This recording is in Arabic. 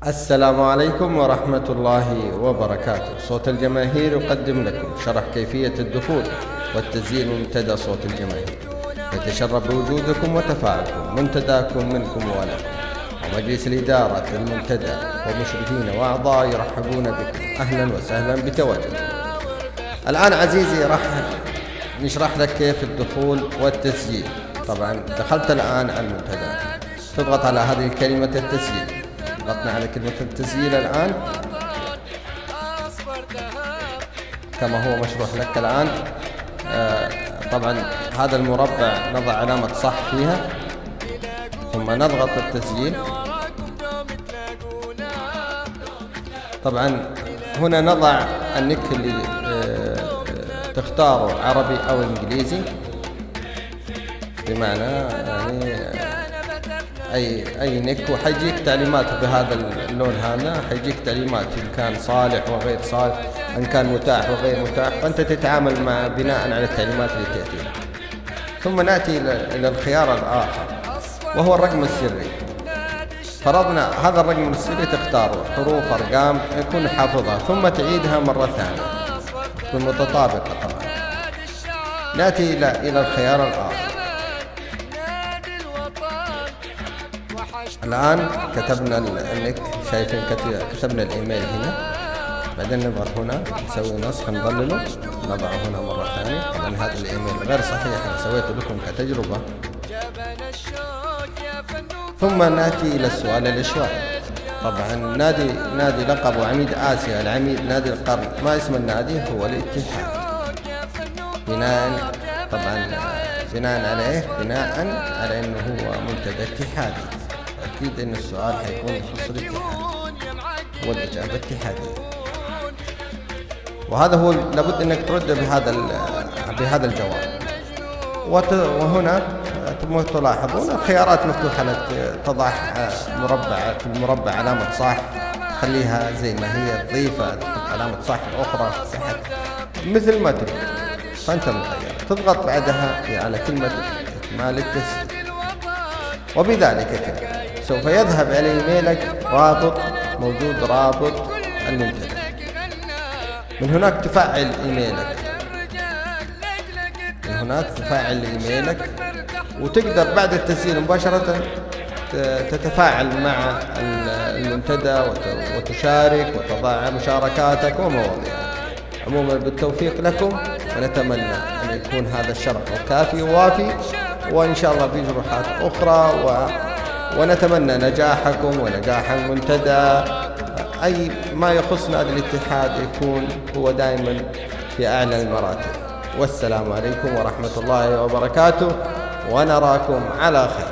السلام عليكم ورحمة الله وبركاته. صوت الجماهير يقدم لكم شرح كيفية الدخول والتسجيل من منتدى صوت الجماهير. يتشرف بوجودكم وتفاعلكم منتداكم منكم ولكم، ومجلس الإدارة المنتدى ومشرفين وأعضاء يرحبون بكم. أهلا وسهلا بتواجدكم. الآن عزيزي راح نشرح لك كيف الدخول والتسجيل. طبعا دخلت الآن على المنتدى، تضغط على هذه كلمة التسجيل. ضغطنا على كلمة التسجيل الآن كما هو مشروح لك الآن. طبعا هذا المربع نضع علامة صح فيها، ثم نضغط التسجيل. طبعا هنا نضع النك اللي تختاره، عربي أو إنجليزي، بمعنى يعني أي نك، وحيجيك تعليمات بهذا اللون. هذا حيجيك تعليمات إن كان صالح وغير صالح، إن كان متاح وغير متاح، فأنت تتعامل مع بناء على التعليمات اللي تأتي. ثم نأتي إلى الخيار الآخر وهو الرقم السري. فرضنا هذا الرقم السري تختاره حروف أرقام يكون حافظها، ثم تعيدها مرة ثانية تكون متطابقة. طبعا نأتي إلى الخيار الآخر. الآن كتبنا النك، شايفين كتبنا الإيميل هنا، بعدين نضغط هنا نسوي نسخ نظلله، نضعه هنا مرة ثانية. طبعا هذا الإيميل غير صحيح، أنا سويته لكم كتجربة. ثم نأتي إلى السؤال الإشراقي. طبعا نادي لقب عميد آسيا، العميد نادي القرن. ما اسم النادي؟ هو الاتحاد. بناء على أنه هو منتدى اتحادي، أكيد أن السؤال حيكون يخص الاتحاد والإجابة اتحادية، وهذا هو لابد أنك ترد بهذا الجواب. وهنا تلاحظون الخيارات مفتوحة لك، تضع في المربع علامة صح، تخليها زي ما هي، تضيفها تحط علامة صح أخرى تحت مثل ما تريد، فأنت مخير. تضغط بعدها على كلمة إكمال التسجيل، وبذلك سوف يذهب على إيميلك رابط المنتدى. من هناك تفعل إيميلك، وتقدر بعد التسجيل مباشرة تتفاعل مع المنتدى وتشارك وتضع مشاركاتك ومواضيعك. عموما بالتوفيق لكم، ونتمنى أن يكون هذا الشرح كافي ووافي، وإن شاء الله في شروحات أخرى، ونتمنى نجاحكم ونجاح المنتدى. أي ما يخص نادي الاتحاد يكون هو دائما في أعلى المراتب. والسلام عليكم ورحمة الله وبركاته، ونراكم على خير.